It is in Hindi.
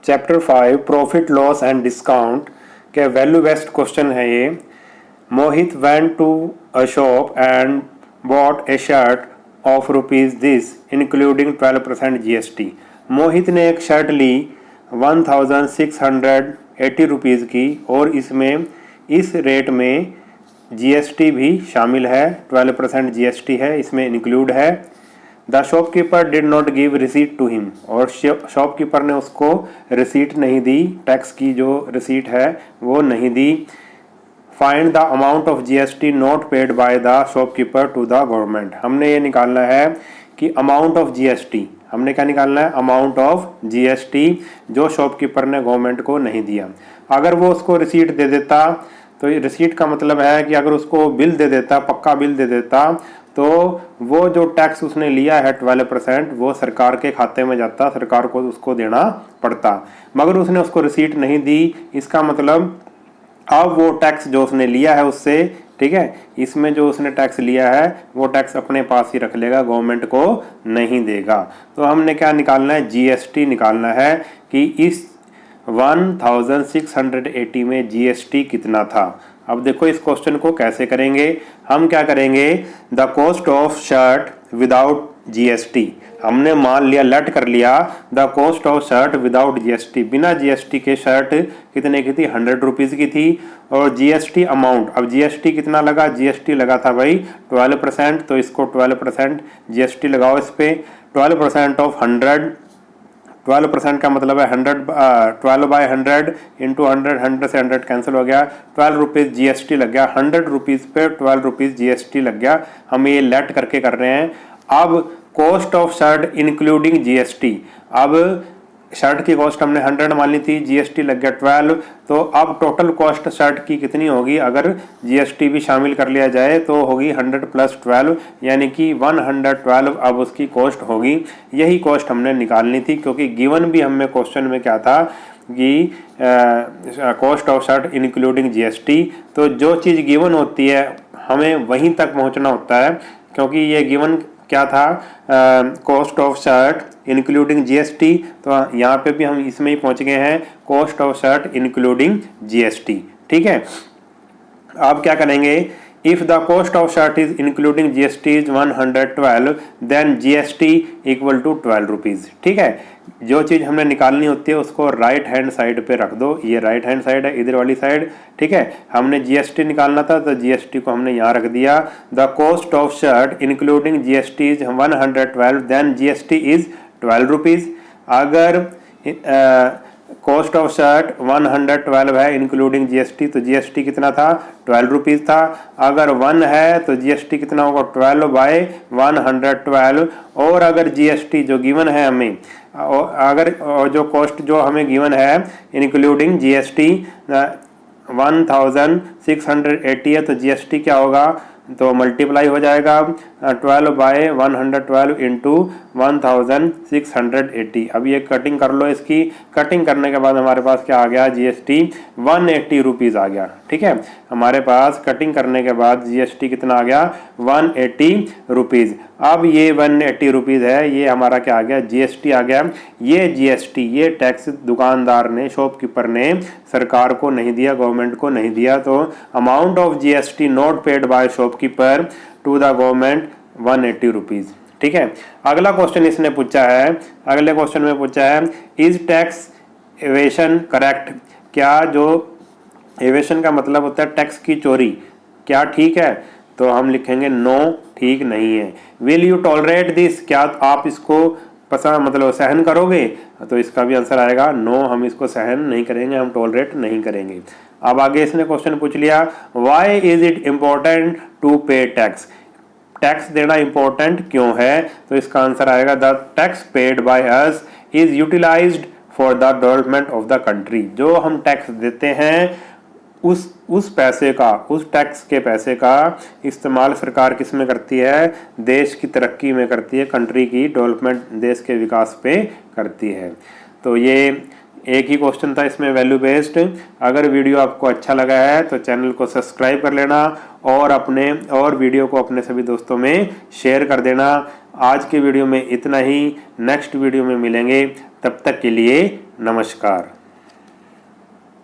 Chapter 5 profit loss and discount के वैल्यू बेस्ड क्वेश्चन है ये। Mohit went to a shop and bought a shirt of rupees this including 12% GST. Mohit ने एक शर्ट ली 1680 रुपीज़ की और इसमें इस रेट में जीएसटी भी शामिल है, 12% जीएसटी है, इसमें इंक्लूड है। The shopkeeper did not give receipt to him, और शॉपकीपर ने उसको रिसीट नहीं दी, टैक्स की जो रिसीट है वो नहीं दी। Find the amount of GST not paid by the shopkeeper to the government. हमने ये निकालना है कि अमाउंट ऑफ जीएसटी, हमने क्या निकालना है, अमाउंट ऑफ जीएसटी जो शॉपकीपर ने गवर्नमेंट को नहीं दिया। अगर वो उसको रिसीट दे देता, तो रिसीट का मतलब है कि अगर उसको बिल दे देता, पक्का बिल दे देता, तो वो जो टैक्स उसने लिया है 12% वो सरकार के खाते में जाता, सरकार को उसको देना पड़ता। मगर उसने उसको रिसीट नहीं दी, इसका मतलब अब वो टैक्स जो उसने लिया है उससे, ठीक है, इसमें जो उसने टैक्स लिया है वो टैक्स अपने पास ही रख लेगा, गवर्नमेंट को नहीं देगा। तो हमने क्या निकालना है, जीएसटी निकालना है कि इस 1680 में जीएसटी कितना था। अब देखो इस क्वेश्चन को कैसे करेंगे। हम क्या करेंगे, the cost of shirt without GST, हमने मान लिया, लेट कर लिया the cost of shirt without GST, बिना जीएसटी के शर्ट कितने की थी, 100 रुपीज़ की थी। और जीएसटी अमाउंट, अब जीएसटी कितना लगा, जीएसटी लगा था भाई 12%, तो इसको 12% जीएसटी लगाओ इस पर। 12% ऑफ 100, 12% का मतलब है 12/100 इंटू 100 से 100 कैंसिल हो गया, 12 रुपीज़ जीएसटी लग गया, 100 रुपीज़ पे 12 रुपीज़ जीएसटी लग गया। हम ये लेट करके कर रहे हैं। अब cost of shirt including GST, अब शर्ट की कॉस्ट हमने 100 मान ली थी, जीएसटी लग गया 12, तो अब टोटल कॉस्ट शर्ट की कितनी होगी, अगर जीएसटी भी शामिल कर लिया जाए तो होगी 100 + 12 यानी कि 112 अब उसकी कॉस्ट होगी। यही कॉस्ट हमने निकालनी थी, क्योंकि गिवन भी हमें क्वेश्चन में क्या था कि cost of shirt including GST. तो जो चीज़ गिवन होती है हमें वहीं तक पहुंचना होता है, क्योंकि ये गिवन क्या था, cost of shirt including GST, तो यहाँ पे भी हम इसमें ही पहुंच गए हैं, cost of shirt including GST. ठीक है, अब क्या करेंगे, if the cost of shirt is including GST is 112 then GST equal to 12 rupees. ठीक है, जो चीज़ हमने निकालनी होती है उसको राइट हैंड साइड पे रख दो, ये राइट हैंड साइड है, इधर वाली साइड। ठीक है, हमने जीएसटी निकालना था तो जीएसटी को हमने यहाँ रख दिया। The cost of shirt including GST is 112 then GST is 12 rupees. अगर कॉस्ट ऑफ शर्ट 112 है इंक्लूडिंग जीएसटी, तो जीएसटी कितना था, 12 रुपीज़ था। अगर 1 है तो जीएसटी कितना होगा, 12/112। और अगर जीएसटी जो गिवन है हमें, अगर जो कॉस्ट जो हमें गिवन है इंक्लूडिंग जीएसटी 1680 है, तो जीएसटी क्या होगा, तो मल्टीप्लाई हो जाएगा 12/112 इंटू 1680। अब ये कटिंग कर लो, इसकी कटिंग करने के बाद हमारे पास क्या आ गया, जीएसटी 180 रुपीज़ आ गया। ठीक है, हमारे पास कटिंग करने के बाद जीएसटी कितना आ गया, 180 रुपीज़। अब ये 180 रुपीज़ है, ये हमारा क्या आ गया, जीएसटी आ गया। ये जीएसटी, ये टैक्स दुकानदार ने, शॉपकीपर ने सरकार को नहीं दिया, गवर्नमेंट को नहीं दिया। तो amount of GST not paid by shopkeeper to the government 180 rupees. ठीक है, अगला क्वेश्चन इसने पूछा है, अगले क्वेश्चन में पूछा है, इज टैक्स एवेशन करेक्ट, क्या जो एवेशन का मतलब होता है टैक्स की चोरी, क्या ठीक है, तो हम लिखेंगे नो, ठीक नहीं है। विल यू टॉलरेट दिस, क्या आप इसको पसंद मतलब सहन करोगे, तो इसका भी आंसर आएगा नो, हम इसको सहन नहीं करेंगे, हम टॉलरेट नहीं करेंगे। अब आगे इसने क्वेश्चन पूछ लिया, why is it important to pay tax, tax देना इंपॉर्टेंट क्यों है, तो इसका आंसर आएगा the tax paid by us is utilised for the development of the country. जो हम टैक्स देते हैं उस पैसे का, उस टैक्स के पैसे का इस्तेमाल सरकार किस में करती है, देश की तरक्की में करती है, कंट्री की डेवलपमेंट, देश के विकास पे करती है। तो ये एक ही क्वेश्चन था इसमें वैल्यू बेस्ड। अगर वीडियो आपको अच्छा लगा है तो चैनल को सब्सक्राइब कर लेना और वीडियो को अपने सभी दोस्तों में शेयर कर देना। आज के वीडियो में इतना ही, नेक्स्ट वीडियो में मिलेंगे, तब तक के लिए नमस्कार।